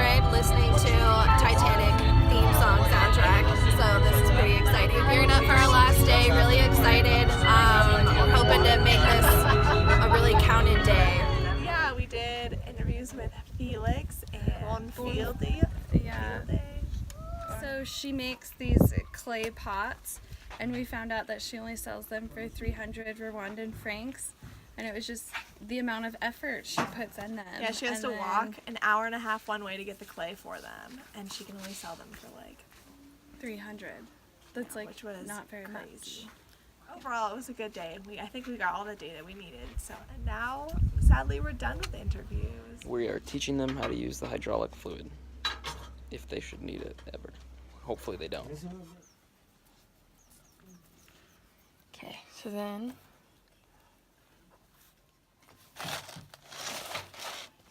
trip listening to Titanic theme song soundtrack, so this is pretty exciting. Gearing up for our last day, really excited. We're hoping to make this a really counted day. Yeah, we did interviews with Felix and Fieldy. Yeah. So she makes these clay pots, and we found out that she only sells them for 300 Rwandan francs, and it was just the amount of effort she puts in them. Yeah, she has to walk an hour and a half one way to get the clay for them, and she can only sell them for like 300. That's like which was not very crazy. much. Overall, it was a good day, and I think we got all the data we needed. So, and now, sadly, we're done with the interviews. We are teaching them how to use the hydraulic fluid, if they should need it ever. Hopefully they don't. Okay, so then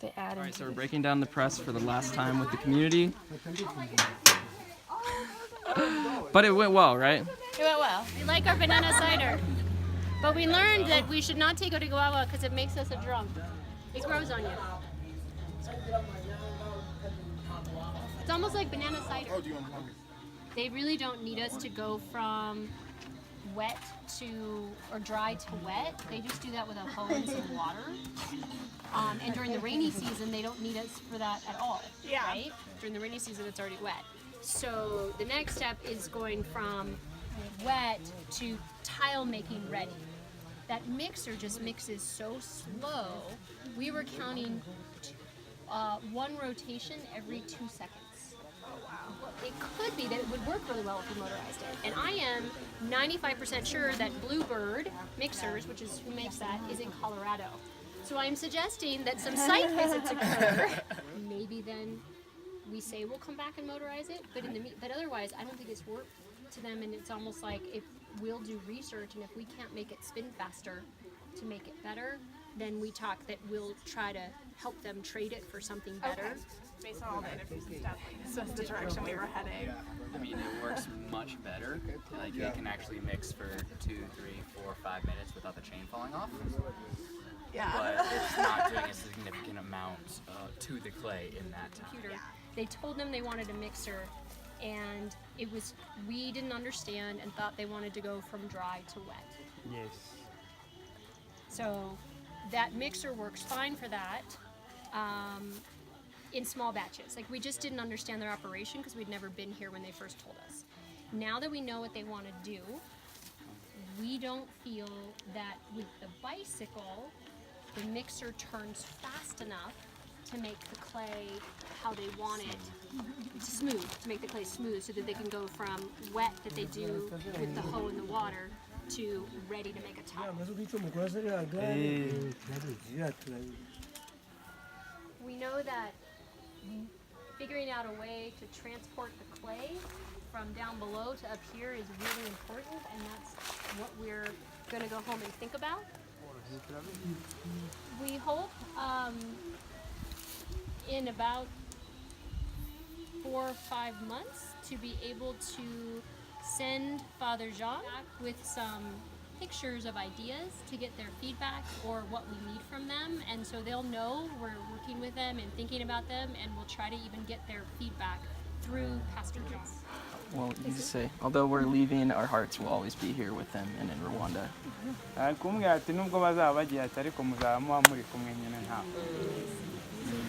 they add Alright, so we're breaking down the press for the last time with the community. But it went well, right? it went well. We like our banana cider, but we learned that we should not take Odagawa because it makes us a drunk. It grows on you. It's almost like banana cider. They really don't need us to go from wet to, or dry to wet. They just do that with a hose and some water. And during the rainy season, they don't need us for that at all, right? During the rainy season, it's already wet. So the next step is going from wet to tile making ready. That mixer just mixes so slow. We were counting one rotation every 2 seconds. It could be that it would work really well if we motorized it. And I am 95% sure that Bluebird Mixers, which is who makes that, is in Colorado. So I'm suggesting that some site visits occur. Maybe then we say we'll come back and motorize it, but otherwise I don't think it's work to them, and it's almost like if we'll do research, and if we can't make it spin faster to make it better, then we talk that we'll try to help them trade it for something better. Okay. Based on all the interviews and stuff, this was the direction we were heading. I mean, it works much better. Like, it can actually mix for 2, 3, 4, 5 minutes without the chain falling off. Yeah. But it's not doing a significant amount to the clay in that time. Computer. They told them they wanted a mixer, and we didn't understand and thought they wanted to go from dry to wet. Yes. So that mixer works fine for that. In small batches. Like, we just didn't understand their operation because we'd never been here when they first told us. Now that we know what they want to do, we don't feel that with the bicycle, the mixer turns fast enough to make the clay how they want it smooth, to make the clay smooth so that they can go from wet that they do with the hoe in the water to ready to make a tile. We know that figuring out a way to transport the clay from down below to up here is really important, and that's what we're going to go home and think about. We hope in about 4 or 5 months to be able to send Father Jacques with some pictures of ideas to get their feedback or what we need from them, and so they'll know we're working with them and thinking about them, and we'll try to even get their feedback through Pastor John. Well, you just say, although we're leaving, our hearts will always be here with them and in Rwanda. Kumbwira ati nubwo bazaba bagiye ati ariko muzaba muba muri kumwe nyine nta.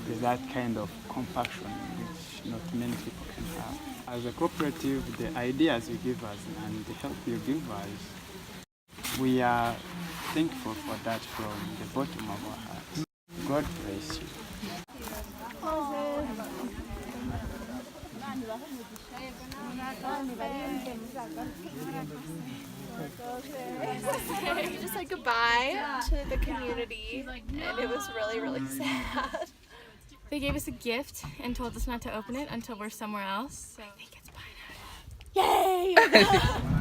There's that kind of compassion which not many people can have. As a cooperative, the ideas you give us and the help you give us, we are thankful for that from the bottom of our hearts. God bless you. We just said goodbye to the community, and it was really, really sad. They gave us a gift and told us not to open it until we're somewhere else. So I think it's pineapple. Yay!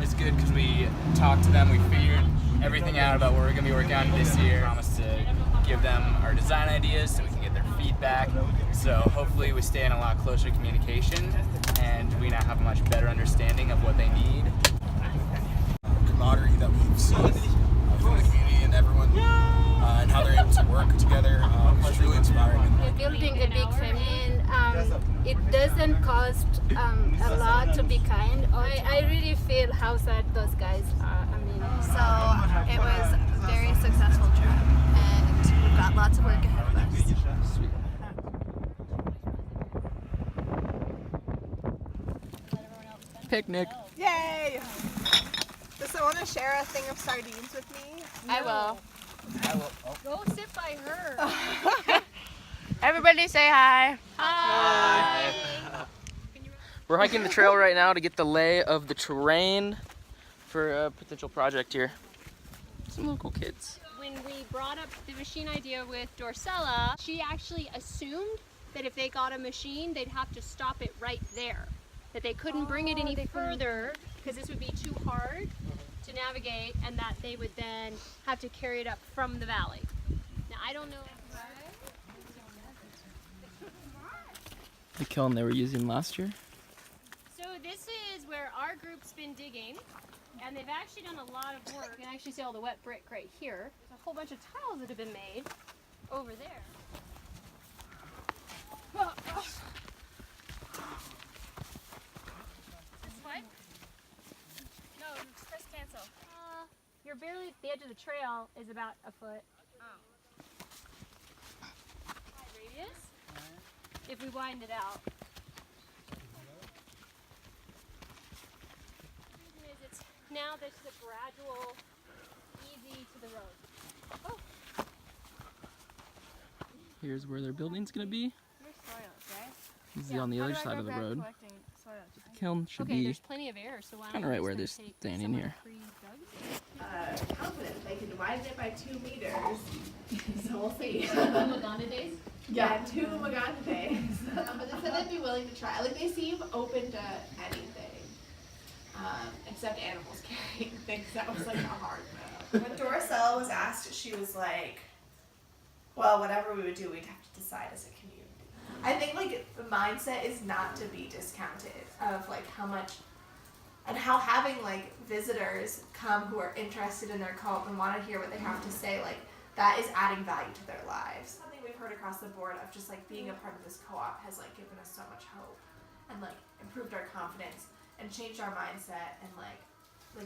It's good because we talked to them, we figured everything out about what we're going to be working on this year. Promised to give them our design ideas so we can get their feedback. So hopefully we stay in a lot closer communication, and we now have a much better understanding of what they need. Camaraderie that we've seen from the community and everyone, and how they're able to work together is truly inspiring. We're building a big family, and it doesn't cost a lot to be kind. I really feel how sad those guys are. I mean, So it was a very successful trip, and we've got lots of work ahead of us. Sweet. Picnic. Yay! Does someone want to share a thing of sardines with me? I will. go sit by her. Everybody say hi. We're hiking the trail right now to get the lay of the terrain for a potential project here. Some local kids. When we brought up the machine idea with Dorcella, she actually assumed that if they got a machine, they'd have to stop it right there. That they couldn't bring it any further because this would be too hard to navigate, and that they would then have to carry it up from the valley. Now, I don't know. The kiln they were using last year. So this is where our group's been digging, and they've actually done a lot of work. You can actually see all the wet brick right here. There's a whole bunch of tiles that have been made over there. This one? No, press cancel. You're barely, the edge of the trail is about a foot. Radius? If we widen it out. It's now this is a gradual, easy to the road. Here's where their building's gonna be. Here's soils, right? This is on the other side of the road. Collecting soil. The kiln should Okay, be there's plenty of air, so why don't kind of we right where they're just take standing some of here. the pre-dug? Confident they can widen it by 2 meters. So we'll see. Maganda days? Yeah, 2 Maganda days. But they said they'd be willing to try. Like, they seem open to anything. Except animals carrying things. That was like a hard no. When Dorcella was asked, she was like, well, whatever we would do, we'd have to decide as a community. I think like the mindset is not to be discounted of like how much and how having like visitors come who are interested in their co-op and want to hear what they have to say, like that is adding value to their lives. Something we've heard across the board of just like being a part of this co-op has like given us so much hope and like improved our confidence and changed our mindset and like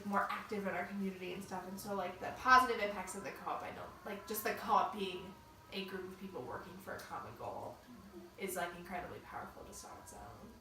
more active in our community and stuff. And so like the positive impacts of the co-op, I know like just the co-op being a group of people working for a common goal is like incredibly powerful just on its own.